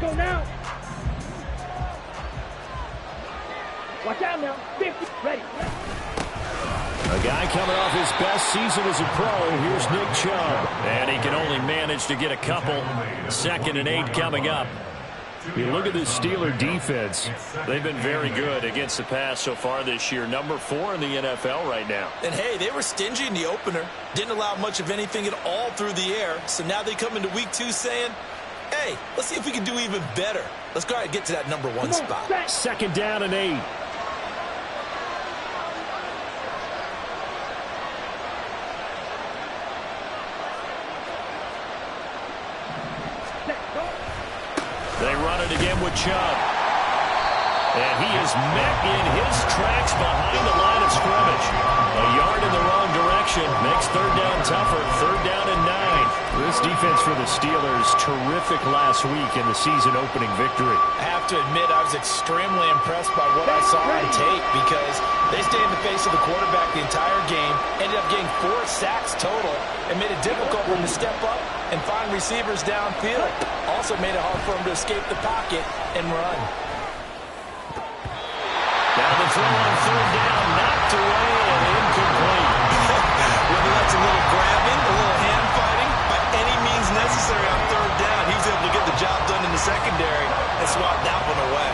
go now. Watch out now. 50. Ready. A guy coming off his best season as a pro. Here's Nick Chubb. And he can only manage to get a couple. 2nd and 8 coming up. You look at the Steeler defense. They've been very good against the pass so far this year. Number 4 in the NFL right now. And, hey, they were stingy in the opener. Didn't allow much of anything at all through the air. So now they come into week 2 saying, hey, let's see if we can do even better. Let's go ahead and get to that number 1 spot. 2nd down and 8. They run it again with Chubb. And he is met in his tracks behind the line of scrimmage. A yard in the wrong direction. Makes 3rd down tougher. 3rd down and 9. This defense for the Steelers, terrific last week in the season-opening victory. I have to admit, I was extremely impressed by what I saw on tape because they stayed in the face of the quarterback the entire game, ended up getting 4 sacks total, and made it difficult for him to step up and find receivers downfield. Also made it hard for him to escape the pocket and run. Now the throw on 3rd down, knocked away and incomplete. Whether that's a little grabbing, a little hand fighting, by any means necessary on 3rd down, he was able to get the job done in the secondary and swat that one away.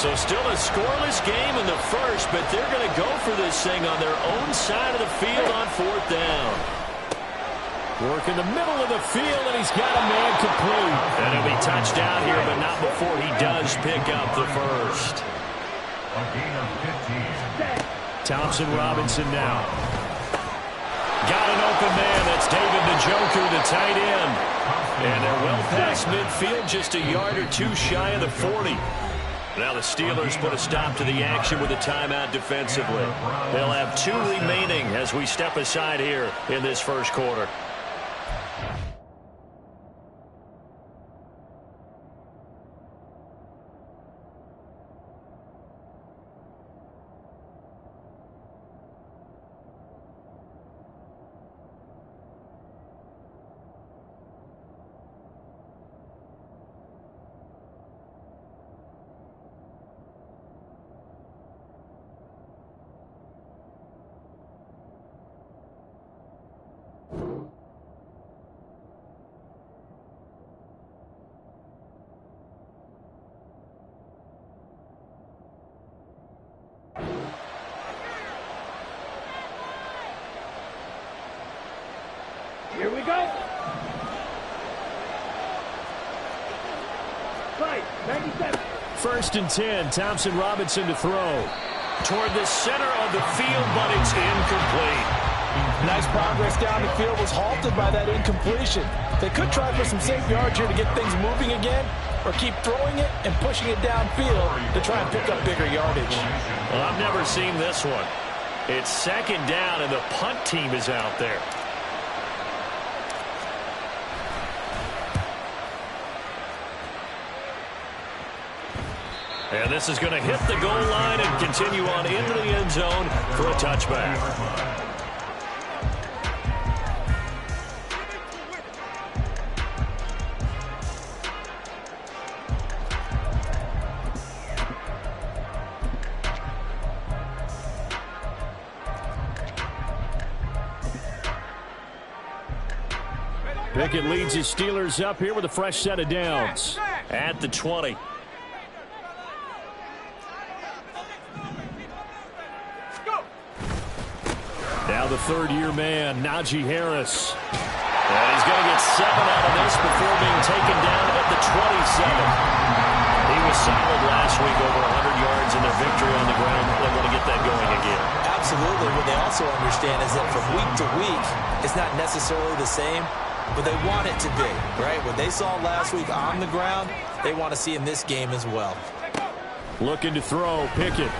So still a scoreless game in the first, but they're going to go for this thing on their own side of the field on 4th down. Work in the middle of the field, and he's got a man complete. And he'll be touched down here, but not before he does pick up the first. Thompson Robinson now. Got an open man. That's David Njoku, the tight end. And they're well past midfield, just a yard or 2 shy of the 40. Now the Steelers put a stop to the action with a timeout defensively. They'll have 2 remaining as we step aside here in this first quarter. Here we go. 97. 1st and 10. Thompson Robinson to throw. Toward the center of the field, but it's incomplete. Nice progress down the field was halted by that incompletion. They could try for some safe yards here to get things moving again, or keep throwing it and pushing it downfield to try and pick up bigger yardage. Well, I've never seen this one. It's 2nd down, and the punt team is out there. And this is going to hit the goal line and continue on into the end zone for a touchback. Pickett leads his Steelers up here with a fresh set of downs at the 20. Now the 3rd-year man, Najee Harris. And he's going to get 7 out of this before being taken down at the 27. He was solid last week, over 100 yards in their victory on the ground. They want to get that going again. Absolutely. What they also understand is that from week to week, it's not necessarily the same, but they want it to be, right? What they saw last week on the ground, they want to see in this game as well. Looking to throw, Pickett.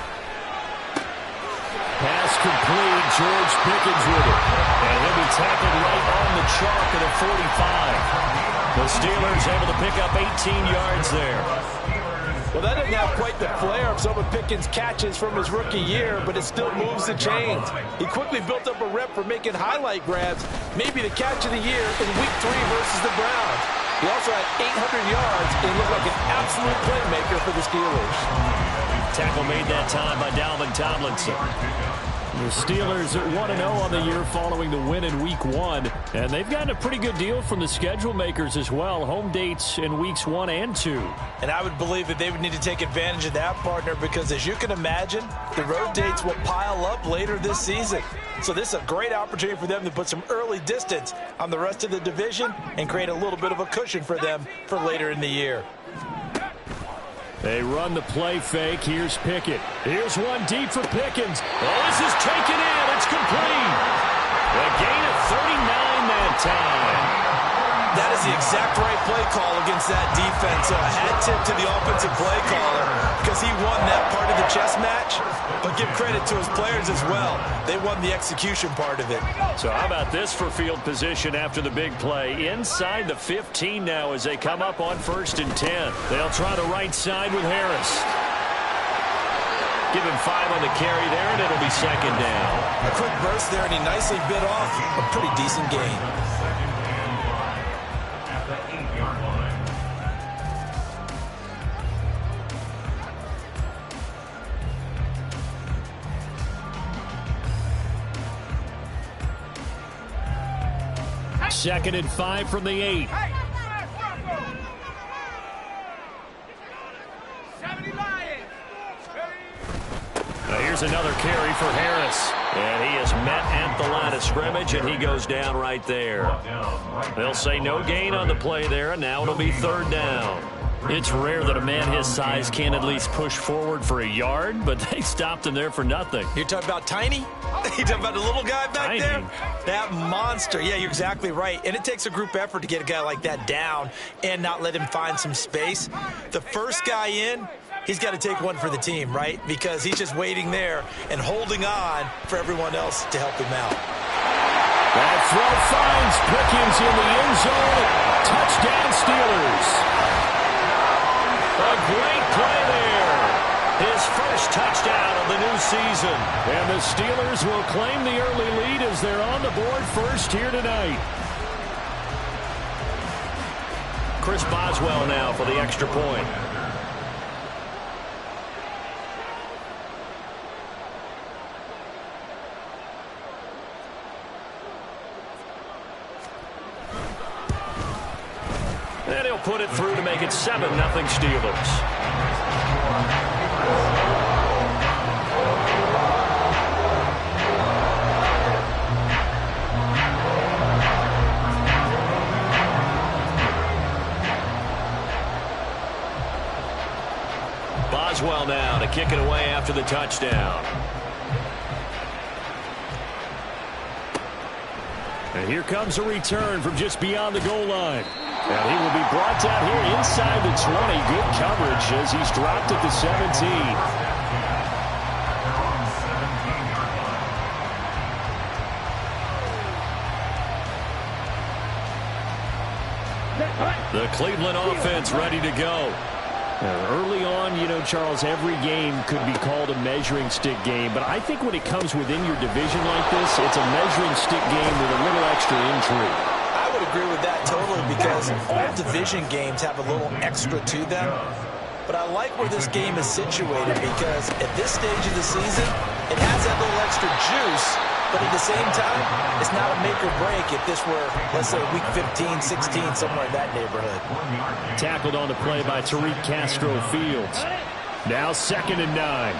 Pass complete, George Pickens with it. And he'll be tackled right on the chalk at the 45. The Steelers able to pick up 18 yards there. Well, that didn't have quite the flair of some of Pickens' catches from his rookie year, but it still moves the chains. He quickly built up a rep for making highlight grabs, maybe the catch of the year in Week 3 versus the Browns. He also had 800 yards and looked like an absolute playmaker for the Steelers. Tackle made that time by Dalvin Tomlinson. The Steelers at 1-0 on the year following the win in Week 1. And they've gotten a pretty good deal from the schedule makers as well. Home dates in Weeks 1 and 2. And I would believe that they would need to take advantage of that, partner, because as you can imagine, the road dates will pile up later this season. So this is a great opportunity for them to put some early distance on the rest of the division and create a little bit of a cushion for them for later in the year. They run the play fake. Here's Pickett. Here's one deep for Pickens. Oh, this is taken in. It's complete. A gain of 39 that time. That is the exact right play call against that defense. So a hat tip to the offensive play caller because he won that part of the chess match. But give credit to his players as well. They won the execution part of it. So how about this for field position after the big play? Inside the 15 now as they come up on 1st and 10. They'll try the right side with Harris. Give him 5 on the carry there, and it'll be 2nd down. A quick burst there, and he nicely bit off a pretty decent gain. Second and 5 from the 8. Now here's another carry for Harris. And he is met at the line of scrimmage, and he goes down right there. They'll say no gain on the play there, and now it'll be 3rd down. It's rare that a man his size can at least push forward for a yard, but they stopped him there for nothing. You're talking about Tiny? You're talking about the little guy back there? That monster. Yeah, you're exactly right. And it takes a group effort to get a guy like that down and not let him find some space. The first guy in, he's got to take one for the team, right? Because he's just waiting there and holding on for everyone else to help him out. That throw finds Pickens in the end zone. Touchdown, Steelers. A great play there. His first touchdown of the new season. And the Steelers will claim the early lead as they're on the board first here tonight. Chris Boswell now for the extra point. And he'll put it through to make it 7-0 Steelers. Boswell now to kick it away after the touchdown. And here comes a return from just beyond the goal line. And he will be brought down here inside the 20. Good coverage as he's dropped at the 17. The Cleveland offense ready to go. Early on, you know, Charles, every game could be called a measuring stick game. But I think when it comes within your division like this, it's a measuring stick game with a little extra intrigue. I would agree with that totally because all division games have a little extra to them. But I like where this game is situated because at this stage of the season, it has that little extra juice. But at the same time, it's not a make or break if this were, let's say, week 15, 16, somewhere in that neighborhood. Tackled on the play by Tariq Castro Fields. Now 2nd and 9.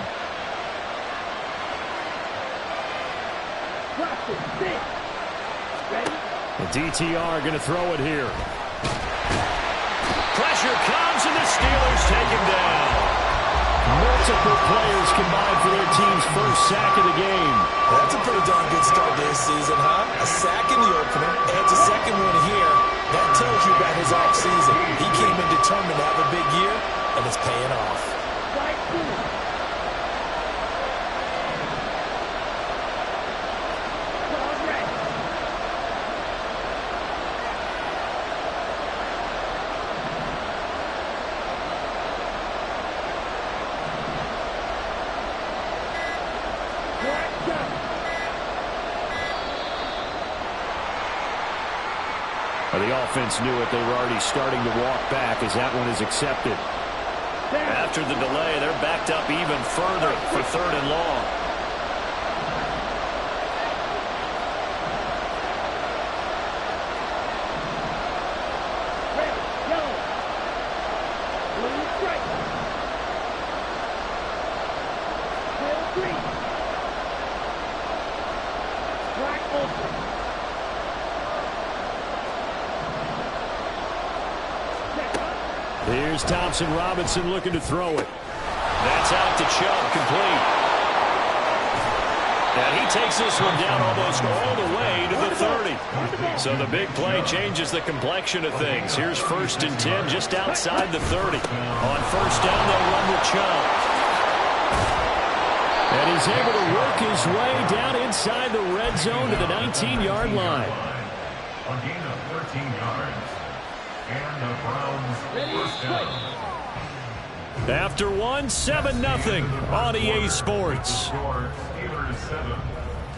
The DTR going to throw it here. Pressure comes, and the Steelers take him down. Multiple players combined for their team's first sack of the game. That's a pretty darn good start to this season, huh? A sack in the opener, adds a second one here. That tells you about his offseason. He came in determined to have a big year, and it's paying off. The offense knew it. They were already starting to walk back as that one is accepted. After the delay, they're backed up even further for 3rd and long. Here's Thompson Robinson looking to throw it. That's out to Chubb, complete. And he takes this one down almost all the way to the 30. So the big play changes the complexion of things. Here's 1st and 10 just outside the 30. On 1st down, they'll run with Chubb. And he's able to work his way down inside the red zone to the 19-yard line. A gain of 13 yards. And the Browns first down. After 7-0 on EA Sports. Steelers 7,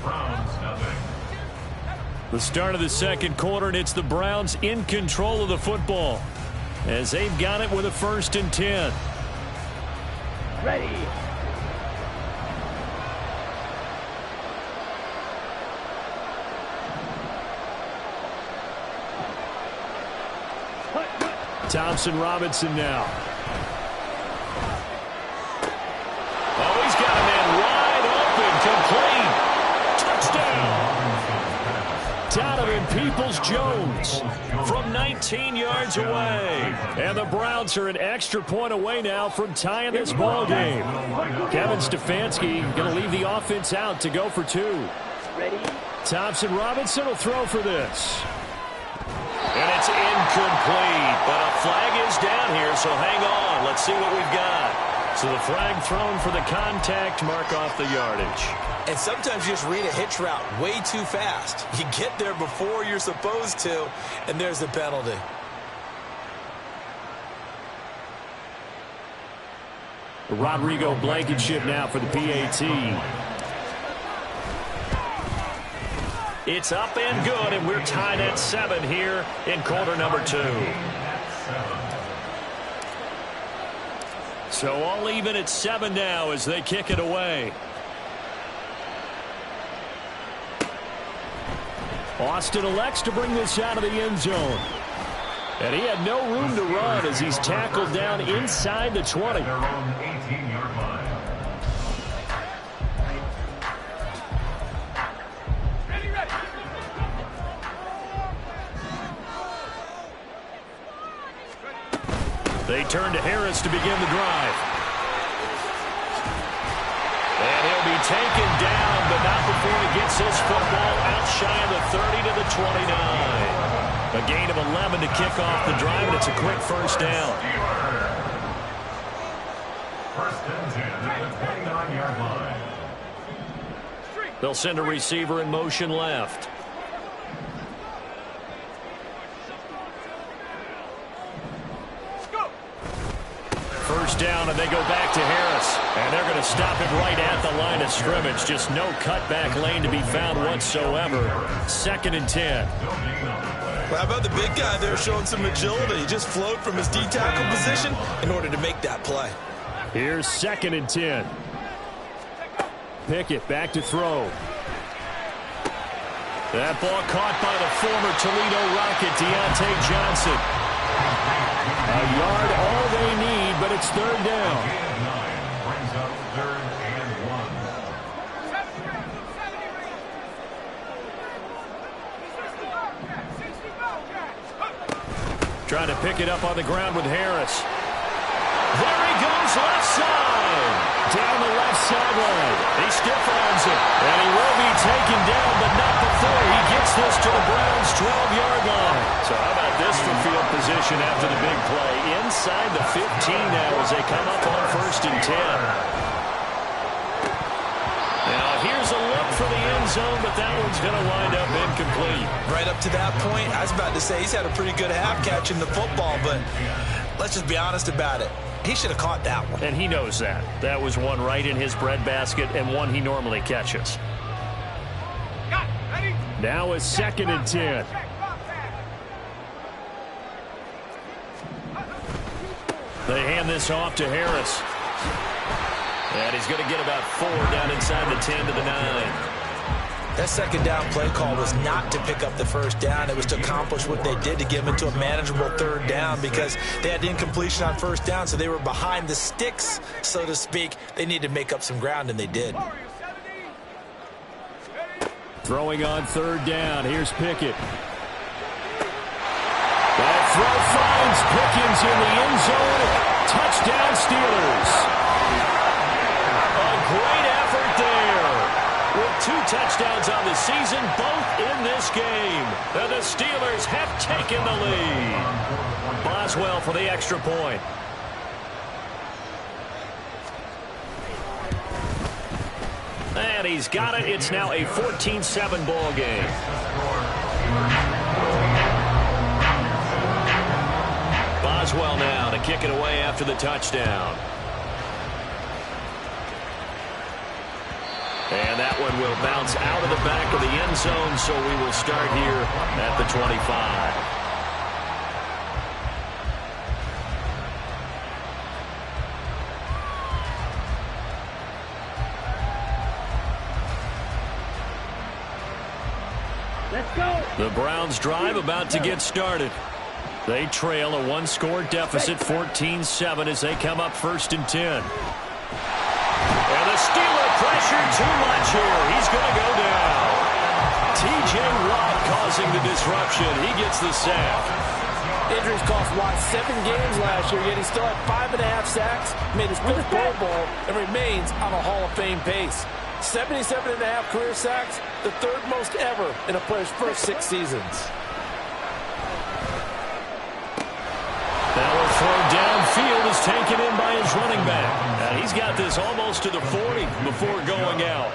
Browns nothing. The start of the second quarter, and it's the Browns in control of the football as they've got it with a 1st and 10. Ready. Thompson Robinson now. Oh, he's got a man wide open, complete. Touchdown. Donovan Peoples-Jones from 19 yards away. And the Browns are an extra point away now from tying this ball game. Kevin Stefanski going to leave the offense out to go for 2. Ready. Thompson Robinson will throw for this. And it's incomplete, but a flag is down here, so hang on. Let's see what we've got. So the flag thrown for the contact, mark off the yardage. And sometimes you just read a hitch route way too fast. You get there before you're supposed to, and there's the penalty. Rodrigo Blankenship now for the PAT. It's up and good, and we're tied at 7 here in quarter number 2. So all even at 7 now as they kick it away. Austin elects to bring this out of the end zone. And he had no room to run as he's tackled down inside the 20. Their own 18-yard line. They turn to Harris to begin the drive. And he'll be taken down, but not before he gets his football out shy of the 30 to the 29. A gain of 11 to kick off the drive, and it's a quick 1st down. First and 10 at the 29-yard line. They'll send a receiver in motion left. First down, and they go back to Harris. And they're going to stop him right at the line of scrimmage. Just no cutback lane to be found whatsoever. 2nd and 10. Well, how about the big guy there showing some agility? He just flowed from his D-tackle position in order to make that play. Here's 2nd and 10. Pickett back to throw. That ball caught by the former Toledo Rocket, Deontay Johnson. A yard all they need, but it's 3rd down. Brings up 3rd and 1. Trying to pick it up on the ground with Harris. There he goes, left side. Down the left sideline. He stiff arms it. And he will be taken down, but not before he gets this to the Browns' 12-yard line. So how about this for field position after the big play? Inside the 15 now as they come up on 1st and 10. Now here's a look for the end zone, but that one's going to wind up incomplete. Right up to that point, I was about to say he's had a pretty good half catching the football, but let's just be honest about it. He should have caught that one. And he knows that. That was one right in his breadbasket and one he normally catches. Now it's 2nd and 10. They hand this off to Harris. And he's going to get about 4 down inside the 10 to the 9. That second down play call was not to pick up the first down. It was to accomplish what they did, to get them into a manageable third down, because they had incompletion on first down, so they were behind the sticks, so to speak. They needed to make up some ground, and they did. Throwing on third down. Here's Pickett. That throw finds Pickens in the end zone. Touchdown, Steelers. A great effort there. With 2 touchdowns on the season, both in this game. And the Steelers have taken the lead. Boswell for the extra point. And he's got it. It's now a 14-7 ball game. Boswell now to kick it away after the touchdown. And that one will bounce out of the back of the end zone, so we will start here at the 25. Let's go. The Browns drive about to get started. They trail a 1-score deficit, 14-7, as they come up 1st and 10. And the Steeler pressure too much here. He's going to go down. T.J. Watt causing the disruption. He gets the sack. Injuries cost Watt 7 games last year, yet he still had 5.5 sacks, made his 5th Pro Bowl, and remains on a Hall of Fame pace. 77.5 career sacks, the 3rd most ever in a player's first 6 seasons. That will throw downfield is taken in by his running back. And he's got this almost to the 40 before going out.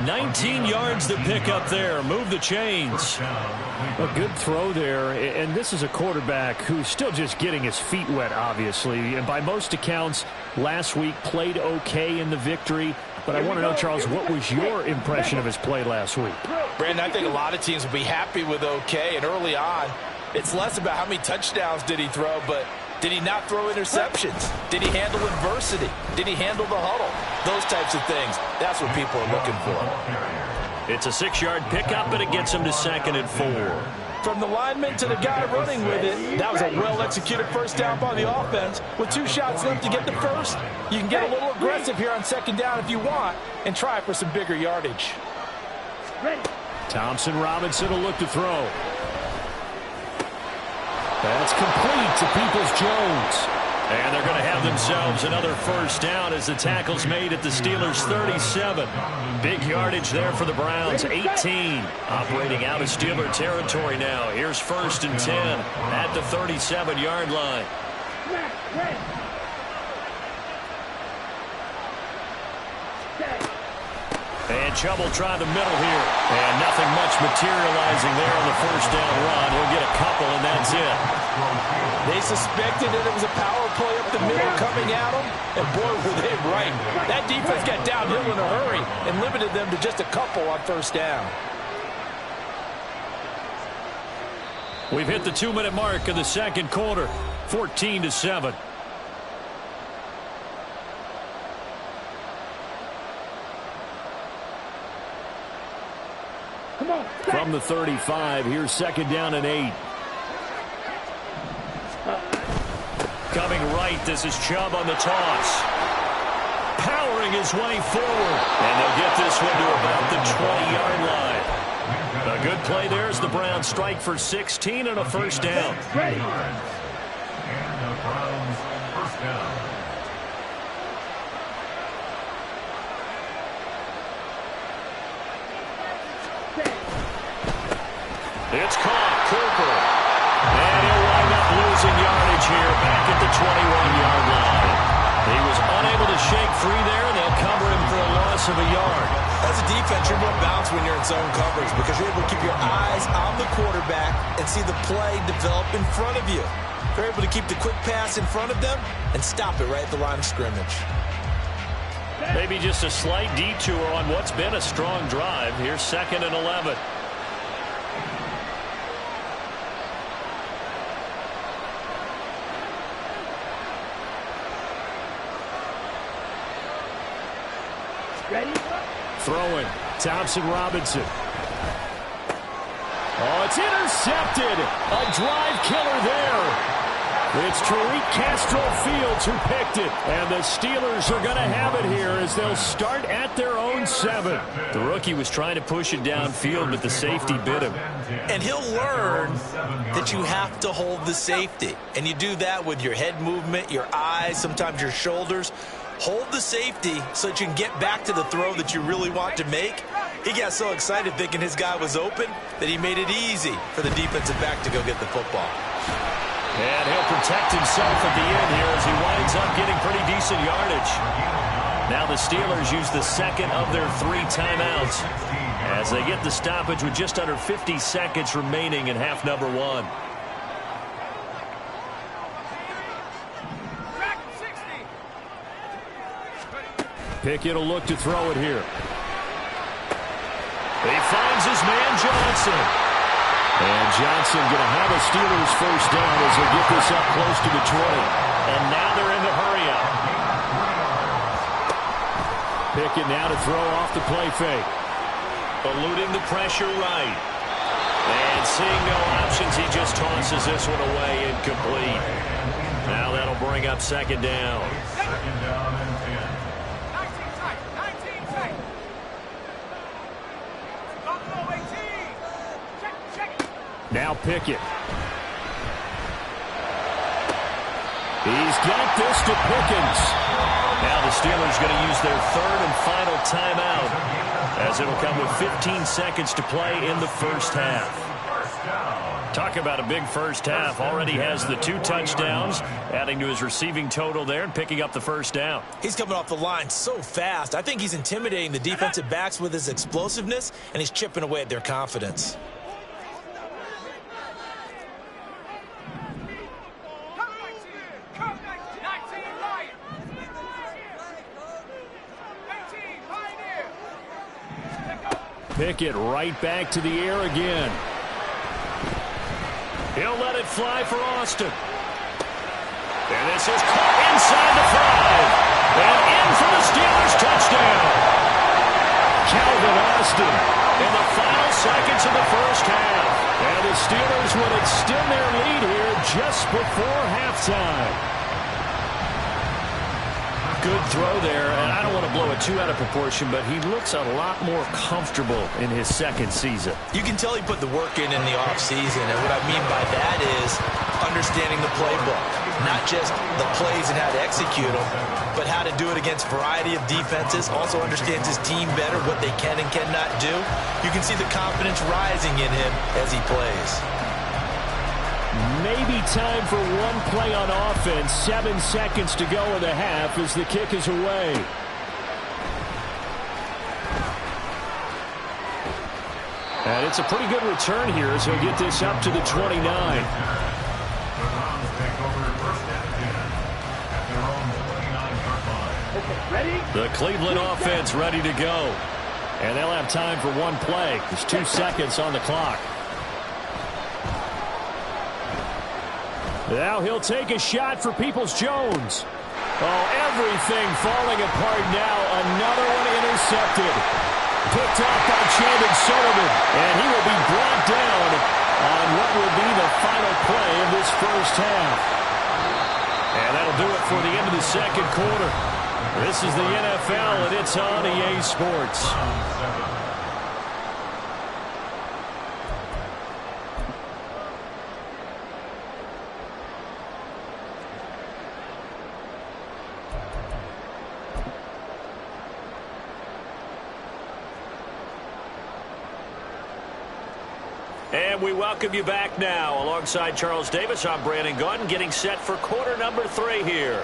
19 yards to pick up there. Move the chains. A good throw there, and this is a quarterback who's still just getting his feet wet, obviously. And by most accounts, last week played okay in the victory. But I want to know, Charles, what was your impression of his play last week? Brandon, I think a lot of teams will be happy with okay, and early on, it's less about how many touchdowns did he throw, but did he not throw interceptions? Did he handle adversity? Did he handle the huddle? Those types of things. That's what people are looking for. It's a 6-yard pickup, but it gets him to 2nd and 4. From the lineman to the guy running with it, that was a well-executed first down by the offense. With 2 shots left to get the first, you can get a little aggressive here on 2nd down if you want and try for some bigger yardage. Thompson Robinson will look to throw. That's complete to Peoples-Jones. And they're going to have themselves another first down as the tackle's made at the Steelers' 37. Big yardage there for the Browns, 18. Operating out of Steeler territory now. Here's 1st and 10 at the 37-yard line. And Chubb will try the middle here. And nothing much materializing there on the first down run. He'll get a couple, and that's it. They suspected that it was a power play up the middle coming at them, and boy, were they right. That defense got downhill in a hurry and limited them to just a couple on first down. We've hit the 2-minute mark of the 2nd quarter, 14-7. From the 35, here's 2nd down and 8. Coming right, this is Chubb on the toss. Powering his way forward. And they'll get this one to about the 20-yard line. A good play there as the Browns strike for 16 and a first down. And the Browns first down. It's caught. Cooper. And he'll wind up losing yardage here back at the 21-yard line. He was unable to shake free there, and they'll cover him for a loss of a yard. As a defense, you're more balanced when you're in zone coverage because you're able to keep your eyes on the quarterback and see the play develop in front of you. You're able to keep the quick pass in front of them and stop it right at the line of scrimmage. Maybe just a slight detour on what's been a strong drive. Here's 2nd and 11. Ready? Throwing. Thompson Robinson. Oh, it's intercepted. A drive killer there. It's Tariq Castro Fields who picked it. And the Steelers are going to have it here as they'll start at their own 7. The rookie was trying to push it downfield, but the safety bit him. And he'll learn that you have to hold the safety. And you do that with your head movement, your eyes, sometimes your shoulders. Hold the safety so that you can get back to the throw that you really want to make. He got so excited thinking his guy was open that he made it easy for the defensive back to go get the football. And he'll protect himself at the end here as he winds up getting pretty decent yardage. Now the Steelers use the second of their 3 timeouts as they get the stoppage with just under 50 seconds remaining in half number 1. Pickett will look to throw it here. He finds his man Johnson. And Johnson going to have a Steelers first down as they get this up close to the 20. And now they're in the hurry-up. Pickett now to throw off the play fake. Eluding the pressure right. And seeing no options, he just tosses this one away incomplete. Now that'll bring up second down. Second down and 10. Now Pickett. He's got this to Pickens. Now the Steelers going to use their 3rd and final timeout as it'll come with 15 seconds to play in the first half. Talk about a big first half. Already has the 2 touchdowns, adding to his receiving total there and picking up the first down. He's coming off the line so fast. I think he's intimidating the defensive backs with his explosiveness, and he's chipping away at their confidence. Pickett right back to the air again. He'll let it fly for Austin. And this is caught inside the 5. And in for the Steelers touchdown. Calvin Austin. In the final seconds of the first half. And the Steelers will extend their lead here just before halftime. Good throw there, and I don't want to blow it too out of proportion, but he looks a lot more comfortable in his second season. You can tell he put the work in the offseason, and what I mean by that is understanding the playbook. Not just the plays and how to execute them, but how to do it against a variety of defenses. Also understands his team better, what they can and cannot do. You can see the confidence rising in him as he plays. Maybe time for one play on offense. 7 seconds to go in the half as the kick is away. And it's a pretty good return here as he'll get this up to the 29. The Cleveland offense ready to go. And they'll have time for one play. There's 2 seconds on the clock. Now he'll take a shot for Peoples-Jones. Oh, everything falling apart now. Another one intercepted. Picked off by Chandon Sullivan. And he will be brought down on what will be the final play of this first half. And that'll do it for the end of the second quarter. This is the NFL, and it's on EA Sports. And we welcome you back now. Alongside Charles Davis, I'm Brandon Gaudin, getting set for quarter number 3 here.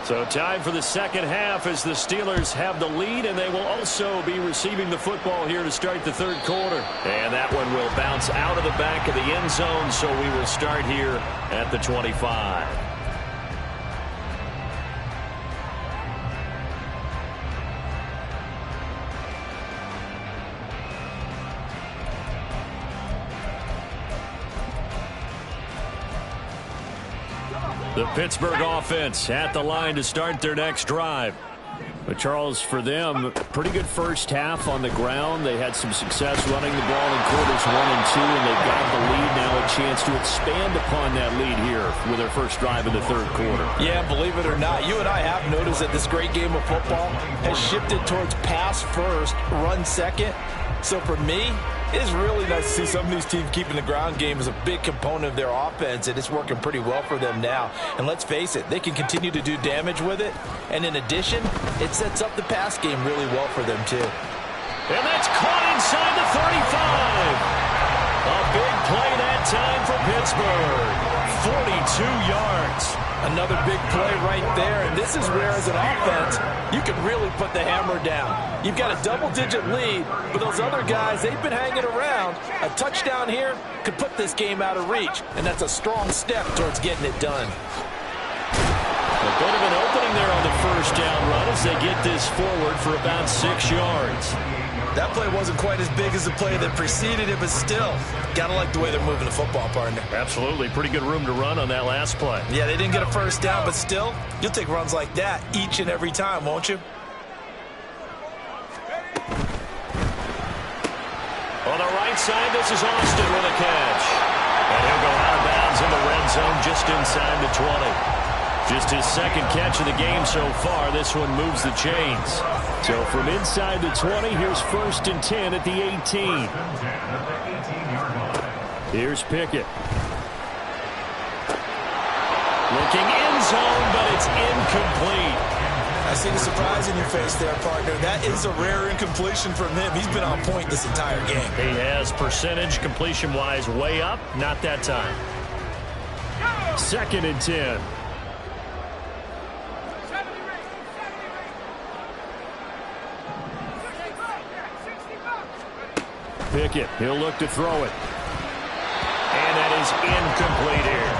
So time for the second half as the Steelers have the lead, and they will also be receiving the football here to start the third quarter. And that one will bounce out of the back of the end zone, so we will start here at the 25. The Pittsburgh offense at the line to start their next drive. But Charles, for them, pretty good first half on the ground. They had some success running the ball in quarters 1 and 2, and they've got the lead now, a chance to expand upon that lead here with their first drive in the third quarter. Yeah, believe it or not, you and I have noticed that this great game of football has shifted towards pass first, run second. So for me, it is really nice to see some of these teams keeping the ground game as a big component of their offense, and it's working pretty well for them now. And let's face it, they can continue to do damage with it. And in addition, it sets up the pass game really well for them, too. And that's caught inside the 35. A big play that time for Pittsburgh. 42 yards. Another big play right there. And this is where, as an offense, you can really put the hammer down. You've got a double-digit lead, but those other guys, they've been hanging around. A touchdown here could put this game out of reach, and that's a strong step towards getting it done. A bit of an opening there on the first down run as they get this forward for about 6 yards. That play wasn't quite as big as the play that preceded it, but still, gotta like the way they're moving the football, partner. Absolutely. Pretty good room to run on that last play. Yeah, they didn't get a first down, but still, you'll take runs like that each and every time, won't you? On the right side, this is Austin with a catch. And he'll go out of bounds in the red zone just inside the 20. Just his second catch of the game so far. This one moves the chains. So from inside the 20, here's 1st and 10 at the 18. Here's Pickett. Looking end zone, but it's incomplete. I see the surprise in your face there, partner. That is a rare incompletion from him. He's been on point this entire game. He has percentage completion-wise way up. Not that time. 2nd and 10. Pickett, he'll look to throw it. And that is incomplete here.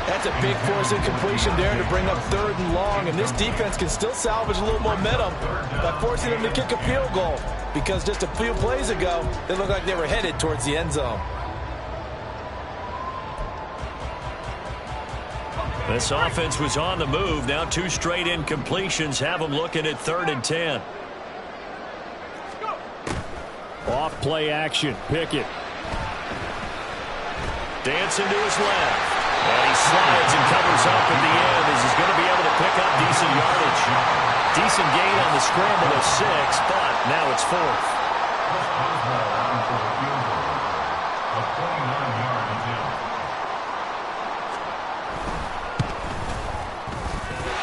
That's a big force incompletion there to bring up 3rd and long, and this defense can still salvage a little momentum by forcing them to kick a field goal, because just a few plays ago, they looked like they were headed towards the end zone. This offense was on the move. Now 2 straight incompletions have them looking at 3rd and 10. Off play action. Pickett. Dancing to his left. And he slides and covers up at the end as he's going to be able to pick up decent yardage. Decent gain on the scramble of 6, but now it's 4th.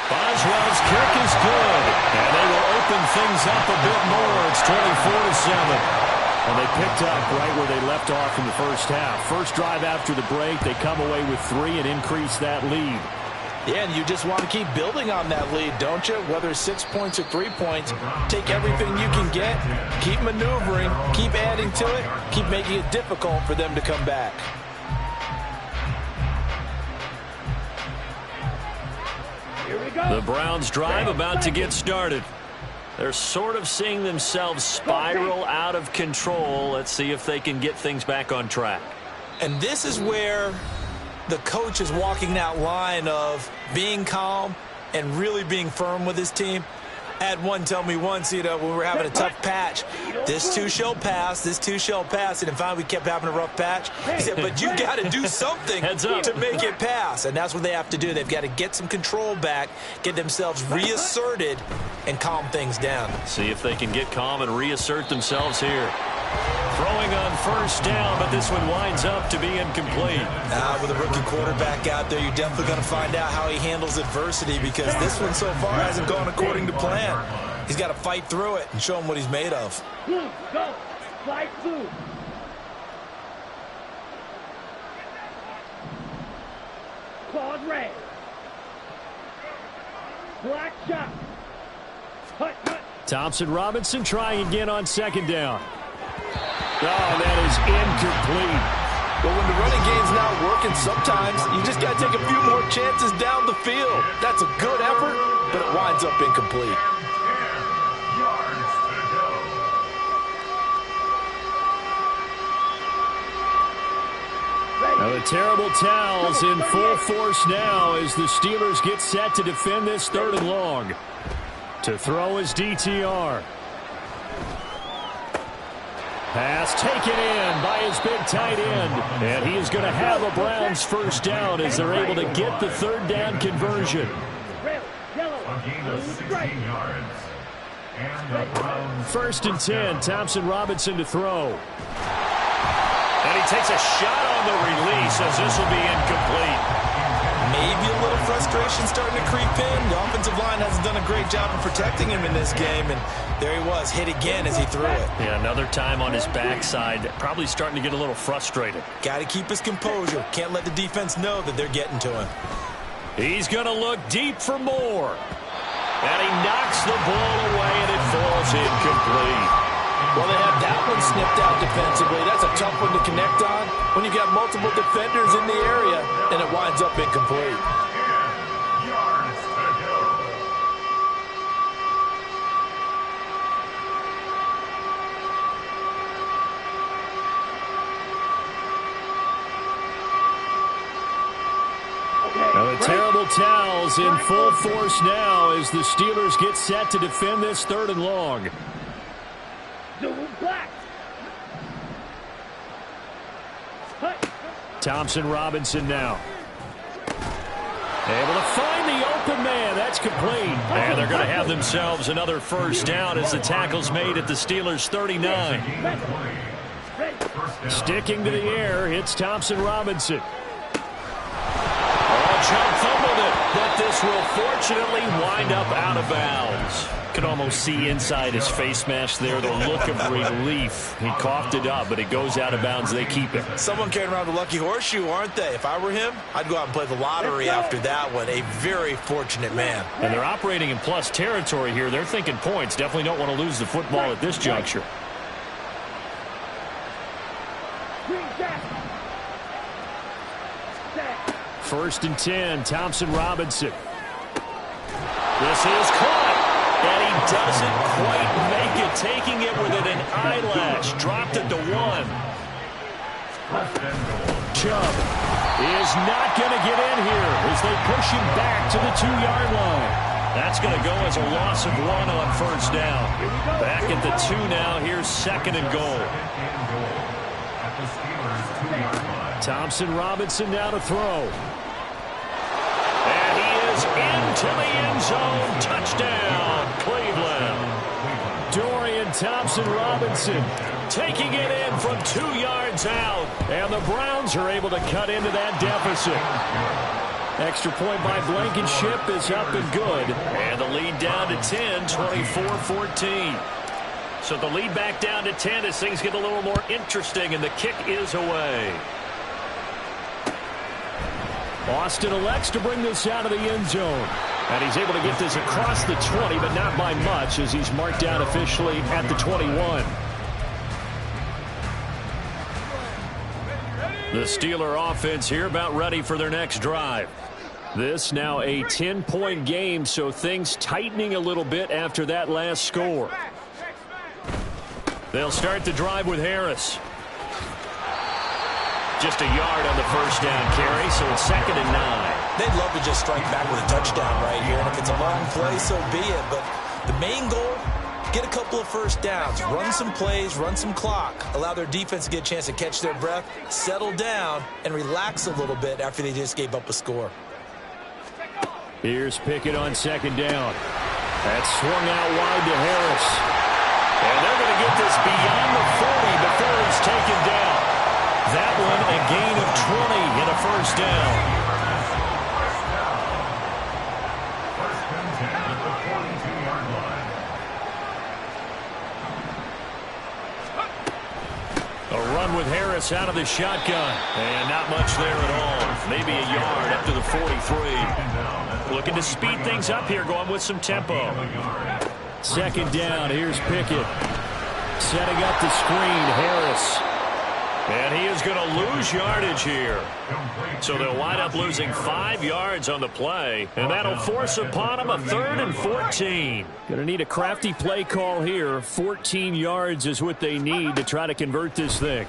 Boswell's kick is good. And they will open things up a bit more. It's 24-7. And they picked up right where they left off in the first half. First drive after the break, they come away with 3 and increase that lead. Yeah, and you just want to keep building on that lead, don't you? Whether it's 6 points or 3 points, take everything you can get, keep maneuvering, keep adding to it, keep making it difficult for them to come back. Here we go. The Browns drive about to get started. They're sort of seeing themselves spiral out of control. Let's see if they can get things back on track. And this is where the coach is walking that line of being calm and really being firm with his team. I had one tell me once, when we were having a tough patch, this too shall pass, this too shall pass. And finally we kept having a rough patch. He said, but you got to do something to make it pass. And that's what they have to do. They've got to get some control back, get themselves reasserted, and calm things down. See if they can get calm and reassert themselves here. Throwing on first down, but this one winds up to be incomplete. With a rookie quarterback out there, you're definitely going to find out how he handles adversity, because this one so far hasn't gone according to plan. He's got to fight through it and show him what he's made of. Blue, go. Slide blue. Claws red. Black shot. Hut, hut. Thompson Robinson trying again on 2nd down. Oh, that is incomplete. But when the running game's not working, sometimes you just got to take a few more chances down the field. That's a good effort, but it winds up incomplete. Now the terrible towels in full force now as the Steelers get set to defend this 3rd and long. To throw is DTR. Pass taken in by his big tight end. And he is going to have a Browns first down as they're able to get the 3rd down conversion. A gain of 16 yards. And the Browns. 1st and 10, Thompson Robinson to throw. And he takes a shot on the release as this will be incomplete. Maybe a little frustration starting to creep in. The offensive line hasn't done a great job of protecting him in this game, and there he was, hit again as he threw it. Yeah, another time on his backside, probably starting to get a little frustrated. Got to keep his composure. Can't let the defense know that they're getting to him. He's going to look deep for more. And he knocks the ball away, and it falls incomplete. Well, they have that one snipped out defensively. That's a tough one to connect on when you've got multiple defenders in the area, and it winds up incomplete. 10 yards to go. Now the terrible towels in full force now as the Steelers get set to defend this 3rd and long. Thompson Robinson now. Able to find the open man. That's complete. And they're going to have themselves another first down as the tackle's made at the Steelers' 39. Sticking to the air, it's Thompson Robinson. Chubb fumbled it, but this will fortunately wind up out of bounds. Can almost see inside his face mask there the look of relief. He coughed it up, but it goes out of bounds. They keep it. Someone carrying around the lucky horseshoe, aren't they? If I were him, I'd go out and play the lottery after that one. A very fortunate man. And they're operating in plus territory here. They're thinking points. Definitely don't want to lose the football at this juncture. First and 10, Thompson Robinson. This is caught, and he doesn't quite make it, taking it within an eyelash. Dropped it to 1. Chubb is not going to get in here as they push him back to the 2-yard line. That's going to go as a loss of 1 on first down. Back at the 2 now. Here's 2nd and goal. Thompson Robinson now to throw. And he is into the end zone. Touchdown, Cleveland. Dorian Thompson Robinson taking it in from 2 yards out. And the Browns are able to cut into that deficit. Extra point by Blankenship is up and good. And the lead down to 10, 24-14. So the lead back down to 10 as things get a little more interesting, and the kick is away. Austin elects to bring this out of the end zone. And he's able to get this across the 20, but not by much as he's marked down officially at the 21. The Steeler offense here about ready for their next drive. This now a 10-point game, so things tightening a little bit after that last score. They'll start the drive with Harris. Just a yard on the first down carry, so it's 2nd and 9. They'd love to just strike back with a touchdown right here, and if it's a long play, so be it. But the main goal, get a couple of first downs, run some plays, run some clock, allow their defense to get a chance to catch their breath, settle down, and relax a little bit after they just gave up a score. Here's Pickett on 2nd down. That's swung out wide to Harris. And they're going to get this beyond the 40 before he's taken down. That one a gain of 20 and a first down. First and 10 at the 42-yard line. A run with Harris out of the shotgun. And not much there at all. Maybe a yard up to the 43. Looking to speed things up here, going with some tempo. 2nd down, here's Pickett. Setting up the screen, Harris. And he is going to lose yardage here. So they'll wind up losing 5 yards on the play. And that'll force upon him a 3rd and 14. Going to need a crafty play call here. 14 yards is what they need to try to convert this thing.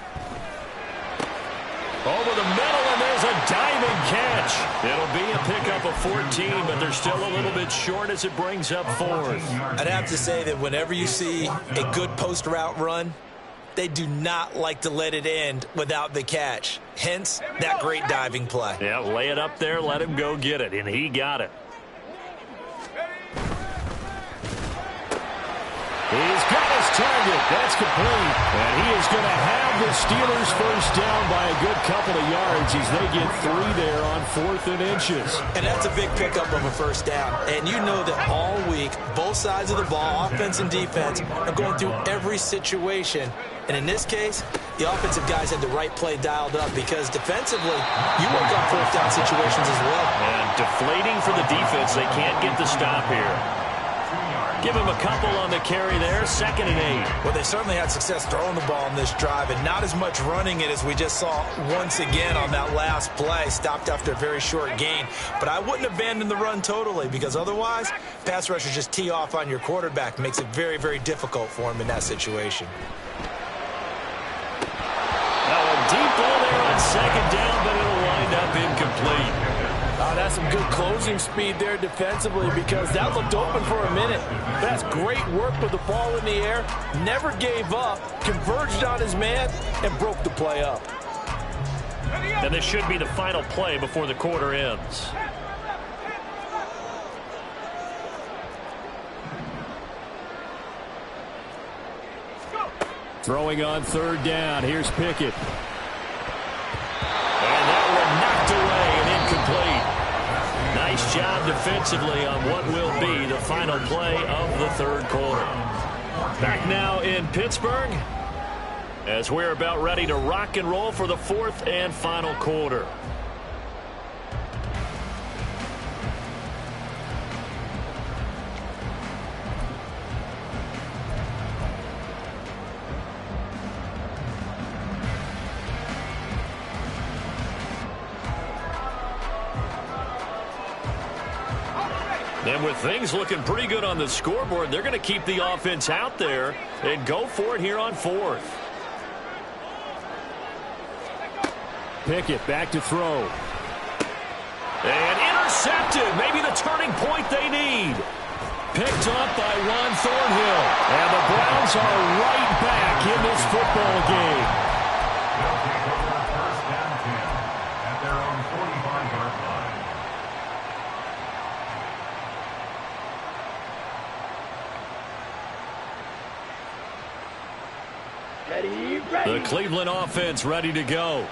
Over the middle, and there's a diving catch. It'll be a pickup of 14, but they're still a little bit short as it brings up fourth. I'd have to say that whenever you see a good post route run, they do not like to let it end without the catch. Hence, that great diving play. Yeah, lay it up there, let him go get it, and he got it. He's got his target. That's complete. And he is going to have the Steelers first down by a good couple of yards as they get 3 there on 4th and inches. And that's a big pickup of a first down. And you know that all week, both sides of the ball, offense and defense, are going through every situation. And in this case, the offensive guys had the right play dialed up because defensively, you work on 4th down situations as well. And deflating for the defense. They can't get the stop here. Give him a couple on the carry there, 2nd and 8. Well, they certainly had success throwing the ball in this drive, and not as much running it as we just saw once again on that last play, stopped after a very short gain. But I wouldn't abandon the run totally, because otherwise, pass rushers just tee off on your quarterback. Makes it very, very difficult for him in that situation. Now a deep ball there on 2nd down, but it'll wind up incomplete. That's some good closing speed there defensively because that looked open for a minute. That's great work with the ball in the air. Never gave up, converged on his man, and broke the play up. And this should be the final play before the quarter ends. Throwing on 3rd down. Here's Pickett. And that one knocked away and incomplete. Nice job defensively on what will be the final play of the 3rd quarter. Back now in Pittsburgh as we're about ready to rock and roll for the 4th and final quarter. And with things looking pretty good on the scoreboard, they're going to keep the offense out there and go for it here on 4th. Pickett back to throw. And intercepted. Maybe the turning point they need. Picked up by Ron Thornhill. And the Browns are right back in this football game. They'll take over 1st and 10 at their own 45-yard line. The Cleveland offense ready to go.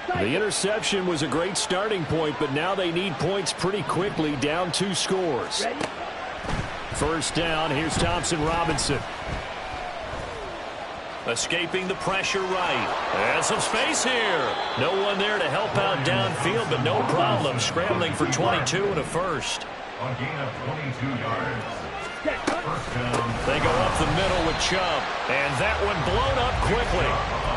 The interception was a great starting point, but now they need points pretty quickly, down 2 scores. First down, here's Thompson Robinson. Escaping the pressure right. And some space here. No one there to help out downfield, but no problem. Scrambling for 22 and a first. A gain of 22 yards. First down. They go up the middle with Chubb. And that one blown up quickly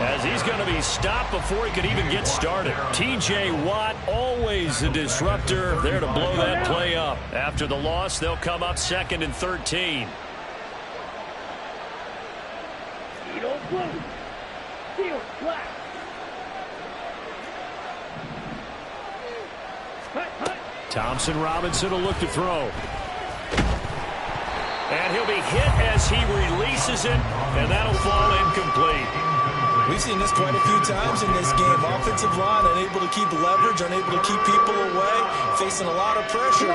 as he's going to be stopped before he could even get started. T.J. Watt, always a disruptor, there to blow that play up. After the loss, they'll come up 2nd and 13. Thompson Robinson will look to throw. And he'll be hit as he releases it, and that'll fall incomplete. We've seen this quite a few times in this game. Offensive line unable to keep leverage, unable to keep people away, facing a lot of pressure.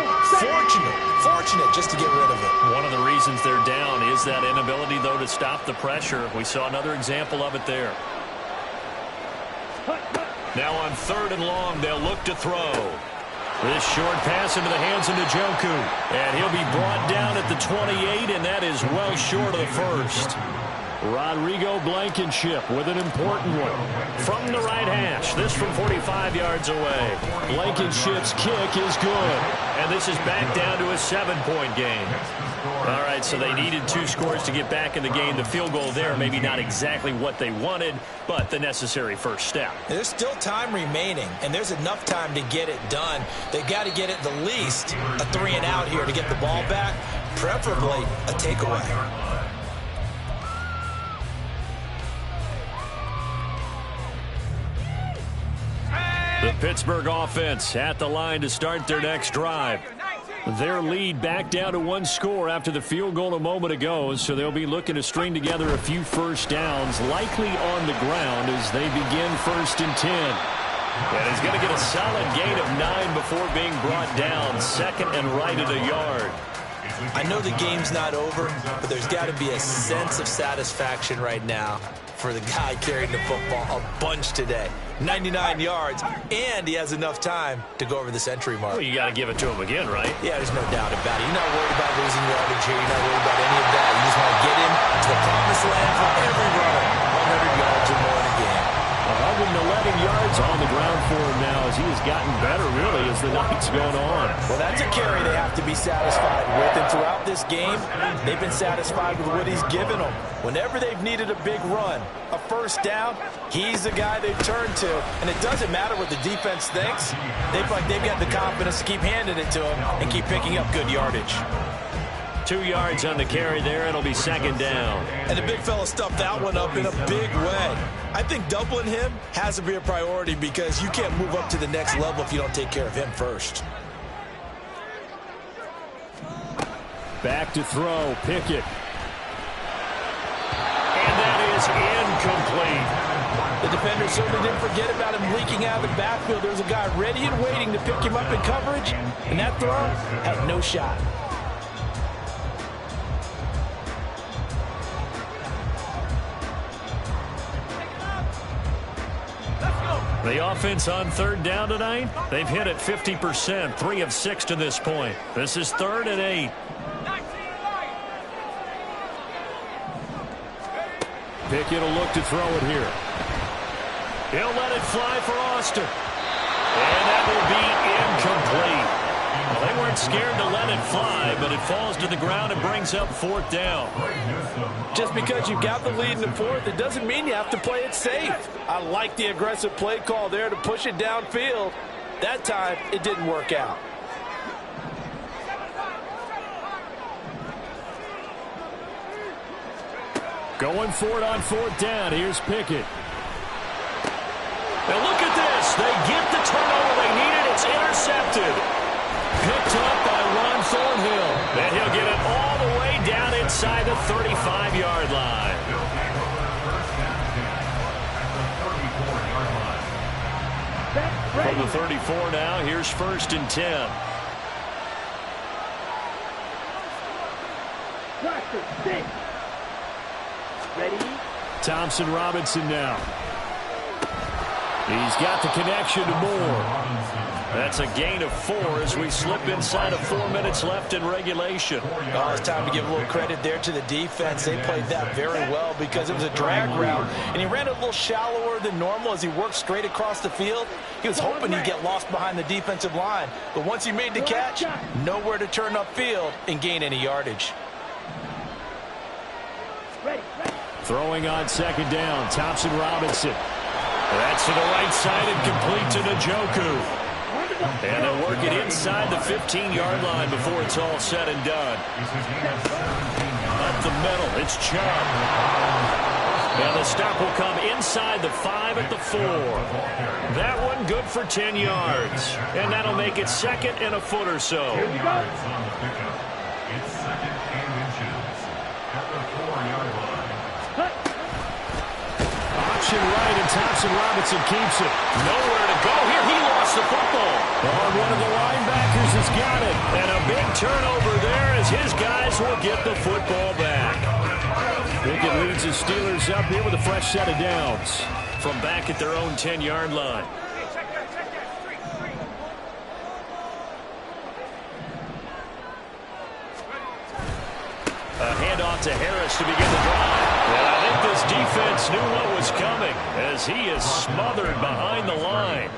Fortunate just to get rid of it. One of the reasons they're down is that inability, though, to stop the pressure. We saw another example of it there. Now on 3rd and long, they'll look to throw. This short pass into the hands of Njoku. And he'll be brought down at the 28, and that is well short of the first. Rodrigo Blankenship with an important one. From the right hash, this from 45 yards away. Blankenship's kick is good. And this is back down to a 7-point game. All right, so they needed 2 scores to get back in the game. The field goal there, maybe not exactly what they wanted, but the necessary first step. There's still time remaining, and there's enough time to get it done. They've got to get at the least a 3-and-out here to get the ball back, preferably a takeaway. The Pittsburgh offense at the line to start their next drive. Their lead back down to one score after the field goal a moment ago, so they'll be looking to string together a few first downs, likely on the ground as they begin 1st and 10. And he's going to get a solid gain of 9 before being brought down, 2nd and right at a yard. I know the game's not over, but there's got to be a sense of satisfaction right now for the guy carrying the football a bunch today. 99 yards, and he has enough time to go over the century mark. Well, you got to give it to him again, right? Yeah, there's no doubt about it. You're not worried about losing yardage here. You're not worried about any of that. You just want to get him to the promised land for every runner. 100 yards or more in a game. 111 yards on the ground for him now as he has gotten better, really, as the night's gone on. Well, that's a carry they have to be satisfied with. And throughout this game, they've been satisfied with what he's given them. Whenever they've needed a big run, a first down, he's the guy they've turned to. And it doesn't matter what the defense thinks. They feel like they've got the confidence to keep handing it to him and keep picking up good yardage. 2 yards on the carry there. It'll be 2nd down. And the big fella stuffed that one up in a big way. I think doubling him has to be a priority because you can't move up to the next level if you don't take care of him first. Back to throw, Pickett. And that is incomplete. The defender certainly didn't forget about him leaking out of the backfield. There's a guy ready and waiting to pick him up in coverage, and that throw had no shot. The offense on 3rd down tonight, they've hit it 50%, 3 of 6 to this point. This is 3rd and 8. Pickett will look to throw it here. He'll let it fly for Austin. And that will be incomplete. Well, they weren't scared to let it fly, but it falls to the ground and brings up 4th down. Just because you've got the lead in the 4th, it doesn't mean you have to play it safe. I like the aggressive play call there to push it downfield. That time, it didn't work out. Going for it on 4th down. Here's Pickett. Now look at this. They get the turnover they needed. It's intercepted. Picked up by Ron Thornhill. And he'll get it all the way down inside the 35-yard line. From the 34 now, here's 1st and 10. Ready? Thompson Robinson now. He's got the connection to Moore. That's a gain of 4 as we slip inside of 4 minutes left in regulation. Oh, it's time to give a little credit there to the defense. They played that very well because it was a drag route, and he ran a little shallower than normal as he worked straight across the field. He was hoping he'd get lost behind the defensive line, but once he made the catch, nowhere to turn upfield and gain any yardage. Throwing on 2nd down, Thompson Robinson. That's to the right side and complete to Njoku. And they'll work it inside the 15-yard line before it's all said and done. Up the middle, it's Chubb. And the stop will come inside the 5 at the 4. That one good for 10 yards. And that'll make it 2nd and a foot or so. It's 2nd and inches at the 4-yard line. Option right, and Thompson Robinson keeps it. Nowhere to go here. He lost the football. Oh, one of the linebackers has got it. And a big turnover there as his guys will get the football back. Pickett leads his Steelers up here with a fresh set of downs. From back at their own 10-yard line. A handoff to Harris to begin the drive. And I think this defense knew what was coming as he is smothered behind the line.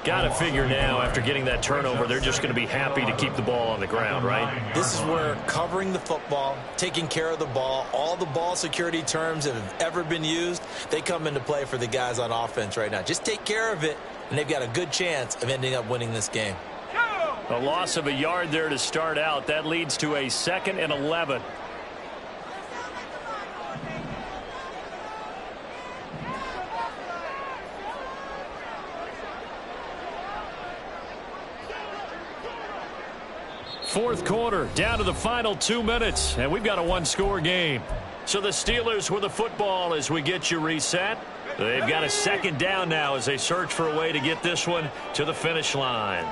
Got to figure now, after getting that turnover, they're just going to be happy to keep the ball on the ground, right? This is where covering the football, taking care of the ball, all the ball security terms that have ever been used, they come into play for the guys on offense right now. Just take care of it, and they've got a good chance of ending up winning this game. A loss of a yard there to start out. That leads to a 2nd and 11. Fourth quarter, down to the final 2 minutes, and we've got a one-score game. So the Steelers with the football as we get you reset. They've got a second down now as they search for a way to get this one to the finish line.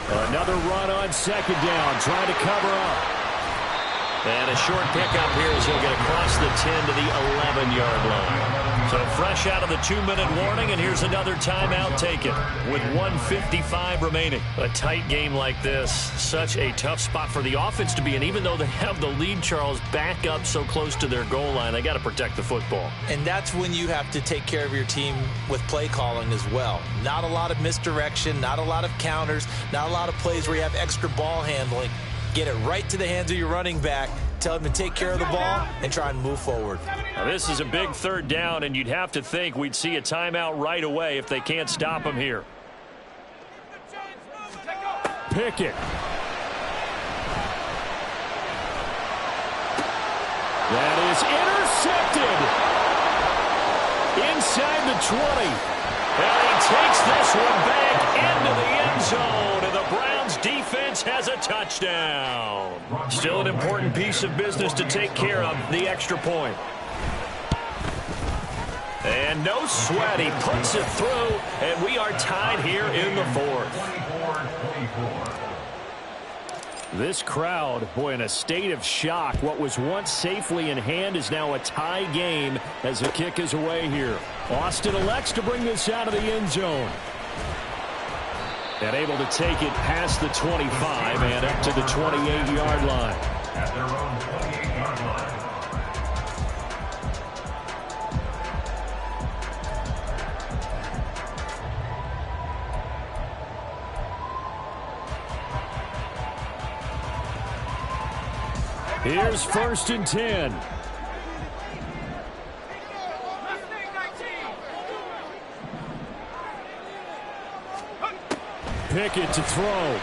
Another run on second down, trying to cover up. And a short pickup here as he'll get across the 10 to the 11-yard line. So fresh out of the 2-minute warning, and here's another timeout taken with 1:55 remaining. A tight game like this, such a tough spot for the offense to be in. Even though they have the lead, Charles, back up so close to their goal line, they got to protect the football. And that's when you have to take care of your team with play calling as well. Not a lot of misdirection, not a lot of counters, not a lot of plays where you have extra ball handling. Get it right to the hands of your running back. Tell him to take care of the ball and try and move forward. Now, this is a big third down, and you'd have to think we'd see a timeout right away if they can't stop him here. Pickett. That is intercepted. Inside the 20. And he takes this one back into the end zone, and the Browns defense has a touchdown. Still an important piece of business to take care of, the extra point. And no sweat, he puts it through, and we are tied here in the fourth. This crowd, boy, in a state of shock. What was once safely in hand is now a tie game as the kick is away here. Austin elects to bring this out of the end zone. And able to take it past the 25 and up to the 28-yard line. At their own 28-yard line. Here's 1st and 10. Pickett to throw.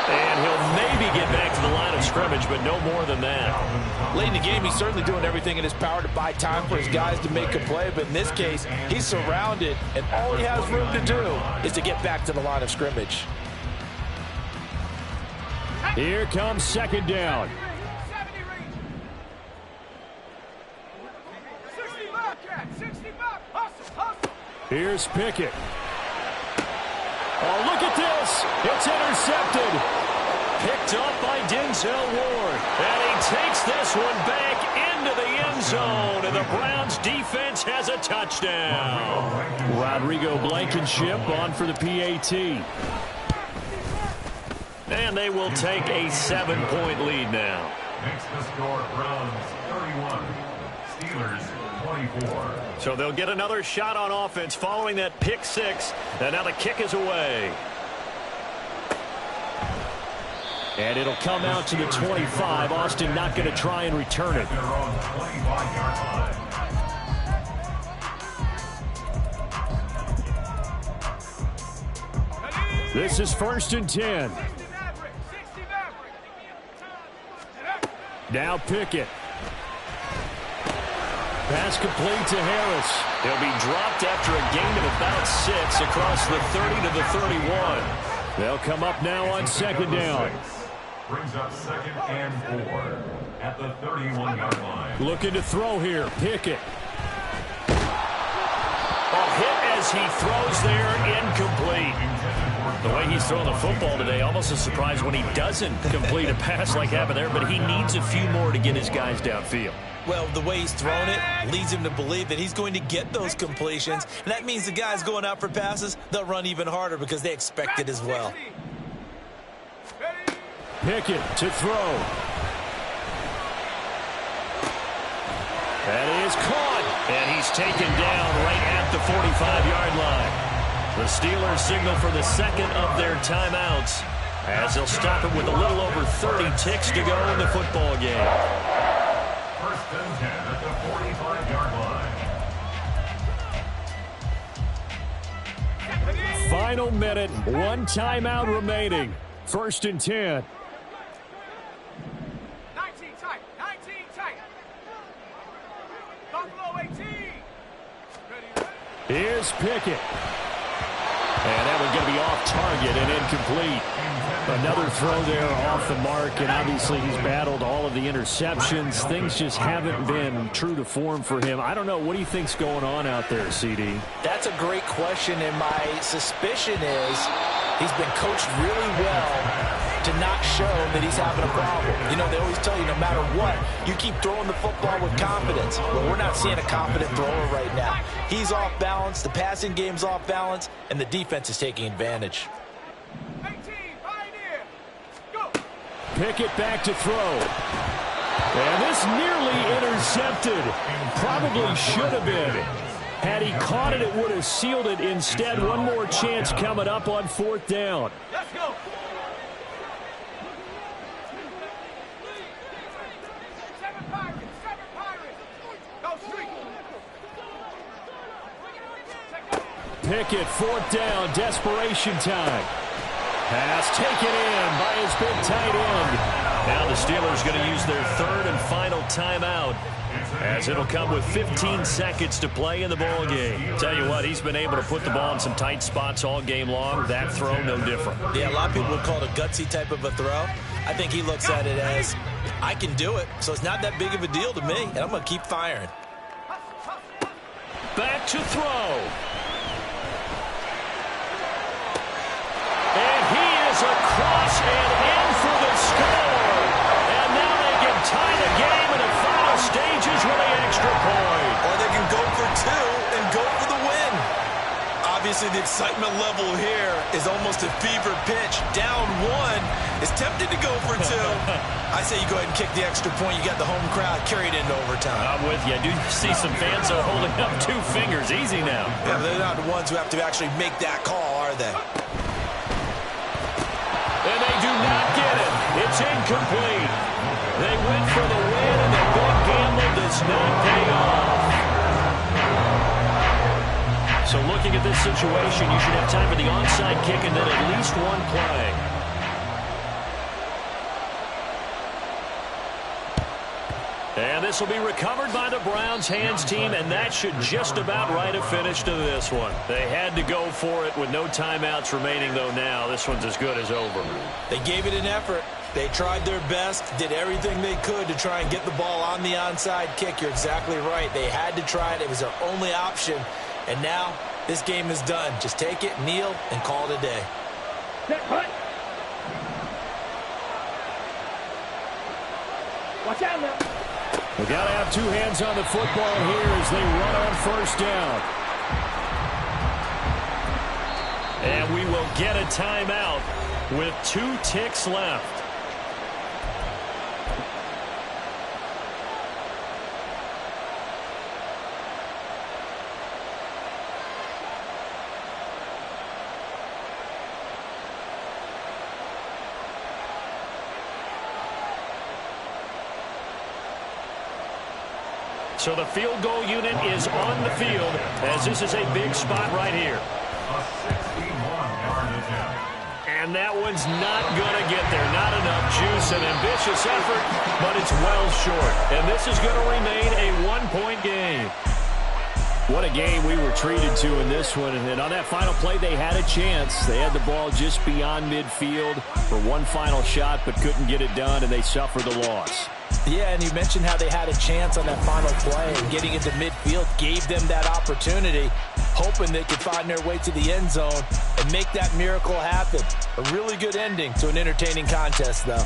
And he'll maybe get back to the line of scrimmage, but no more than that. Late in the game, he's certainly doing everything in his power to buy time for his guys to make a play. But in this case, he's surrounded, and all he has room to do is to get back to the line of scrimmage. Here comes second down. Here's Pickett. Oh, look at this. It's intercepted. Picked up by Denzel Ward. And he takes this one back into the end zone. And the Browns defense has a touchdown. Rodrigo Blankenship on for the PAT. And they will take a 7-point lead now. Makes the score Browns 31, Steelers 24. So they'll get another shot on offense following that pick six. And now the kick is away. And it'll come out to the 25. Austin not going to try and return it. Their own 25-yard line. This is 1st and 10. Now Pickett. Pass complete to Harris. He'll be dropped after a gain of about 6 across the 30 to the 31. They'll come up now on second down. Brings up 2nd and 4 at the 31-yard line. Looking to throw here. Pickett. A hit as he throws there, incomplete. The way he's throwing the football today, almost a surprise when he doesn't complete a pass like happened there, but he needs a few more to get his guys downfield. Well, the way he's thrown it leads him to believe that he's going to get those completions. And that means the guys going out for passes, they'll run even harder because they expect it as well. Pickett to throw. That is caught. And he's taken down right at the 45-yard line. The Steelers signal for the second of their timeouts as they'll stop it with a little over 30 ticks to go in the football game. 1st and 10 at the 45-yard line. Final minute, one timeout remaining. 1st and 10. 19 tight, 19 tight. Buffalo 18. Here's Pickett. And that one going to be off target and incomplete. Another throw there off the mark, and obviously he's battled all of the interceptions. Things just haven't been true to form for him. I don't know. What do you think's going on out there, CD? That's a great question, and my suspicion is he's been coached really well to not show that he's having a problem. You know, they always tell you no matter what, you keep throwing the football with confidence. Well, we're not seeing a confident thrower right now. He's off balance, the passing game's off balance, and the defense is taking advantage. Pickett back to throw. And this nearly intercepted. Probably should have been. Had he caught it, it would have sealed it. Instead, one more chance coming up on 4th down. Let's go. Seven Pirates. Go street. Pickett, 4th down, desperation time. Pass taken in by his big tight end. Now the Steelers going to use their 3rd and final timeout, as it'll come with 15 seconds to play in the ball game. Tell you what, he's been able to put the ball in some tight spots all game long. That throw, no different. Yeah, a lot of people would call it a gutsy type of a throw. I think he looks at it as, I can do it, so it's not that big of a deal to me, and I'm going to keep firing. Back to throw. Across and in for the score. And now they can tie the game in the final stages with an extra point. Or they can go for 2 and go for the win. Obviously, the excitement level here is almost a fever pitch. Down 1 is tempted to go for 2. I say you go ahead and kick the extra point. You got the home crowd carried into overtime. I'm with you. I do see some fans are holding up 2 fingers. Easy now. Yeah, but they're not the ones who have to actually make that call, are they? And they do not get it. It's incomplete. They went for the win, and the big gamble does not pay off. So looking at this situation, you should have time for the onside kick and then at least one play. And this will be recovered by the Browns hands team, and that should just about write a finish to this one. They had to go for it with no timeouts remaining, though now. This one's as good as over. They gave it an effort. They tried their best, did everything they could to try and get the ball on the onside kick. You're exactly right. They had to try it. It was their only option. And now this game is done. Just take it, kneel, and call it a day. Watch out now. We got to have 2 hands on the football here as they run on 1st down. And we will get a timeout with 2 ticks left. So the field goal unit is on the field, as this is a big spot right here. A 61-yard attempt. And that one's not going to get there. Not enough juice. An ambitious effort, but it's well short. And this is going to remain a 1-point game. What a game we were treated to in this one. And on that final play, they had a chance. They had the ball just beyond midfield for one final shot, but couldn't get it done, and they suffered the loss. Yeah, and you mentioned how they had a chance on that final play, and getting into midfield gave them that opportunity, hoping they could find their way to the end zone and make that miracle happen. A really good ending to an entertaining contest, though.